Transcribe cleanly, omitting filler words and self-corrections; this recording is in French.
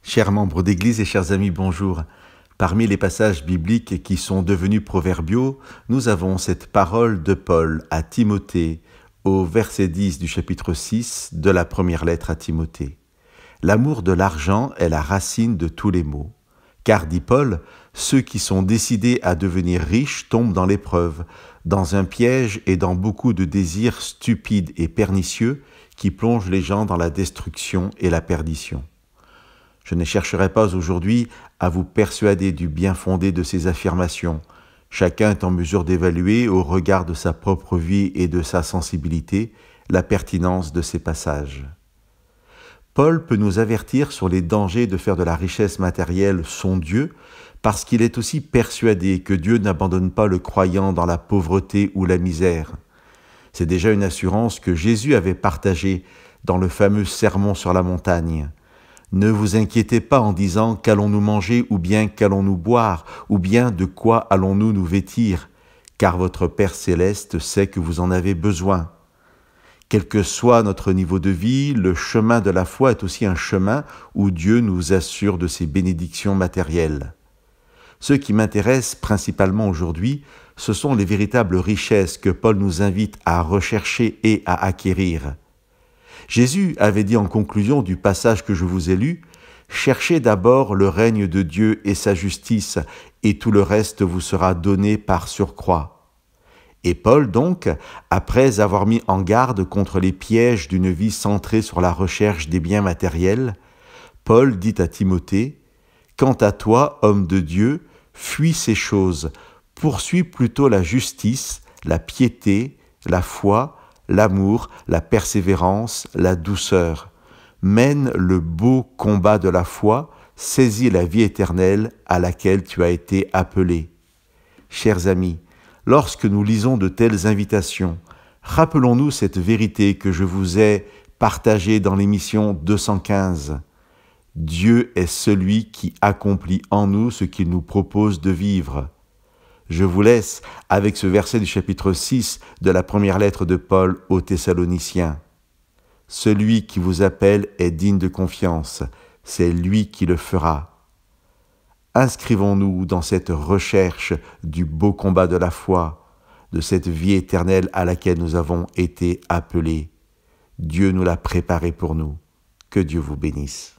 Chers membres d'Église et chers amis, bonjour. Parmi les passages bibliques qui sont devenus proverbiaux, nous avons cette parole de Paul à Timothée, au verset 10 du chapitre 6 de la première lettre à Timothée. L'amour de l'argent est la racine de tous les maux. Car, dit Paul, ceux qui sont décidés à devenir riches tombent dans l'épreuve, dans un piège et dans beaucoup de désirs stupides et pernicieux qui plongent les gens dans la destruction et la perdition. Je ne chercherai pas aujourd'hui à vous persuader du bien fondé de ces affirmations. Chacun est en mesure d'évaluer, au regard de sa propre vie et de sa sensibilité, la pertinence de ces passages. Paul peut nous avertir sur les dangers de faire de la richesse matérielle son Dieu, parce qu'il est aussi persuadé que Dieu n'abandonne pas le croyant dans la pauvreté ou la misère. C'est déjà une assurance que Jésus avait partagée dans le fameux Sermon sur la montagne. Ne vous inquiétez pas en disant « qu'allons-nous manger » ou bien « qu'allons-nous boire » ou bien « de quoi allons-nous nous vêtir » car votre Père céleste sait que vous en avez besoin. Quel que soit notre niveau de vie, le chemin de la foi est aussi un chemin où Dieu nous assure de ses bénédictions matérielles. Ce qui m'intéresse principalement aujourd'hui, ce sont les véritables richesses que Paul nous invite à rechercher et à acquérir. Jésus avait dit en conclusion du passage que je vous ai lu, « Cherchez d'abord le règne de Dieu et sa justice, et tout le reste vous sera donné par surcroît. » Et Paul donc, après avoir mis en garde contre les pièges d'une vie centrée sur la recherche des biens matériels, Paul dit à Timothée, « Quant à toi, homme de Dieu, fuis ces choses, poursuis plutôt la justice, la piété, la foi, l'amour, la persévérance, la douceur. Mène le beau combat de la foi, saisis la vie éternelle à laquelle tu as été appelé. » Chers amis, lorsque nous lisons de telles invitations, rappelons-nous cette vérité que je vous ai partagée dans l'émission 215. Dieu est celui qui accomplit en nous ce qu'il nous propose de vivre. Je vous laisse avec ce verset du chapitre 6 de la première lettre de Paul aux Thessaloniciens. Celui qui vous appelle est digne de confiance, c'est lui qui le fera. Inscrivons-nous dans cette recherche du beau combat de la foi, de cette vie éternelle à laquelle nous avons été appelés. Dieu nous l'a préparée pour nous. Que Dieu vous bénisse.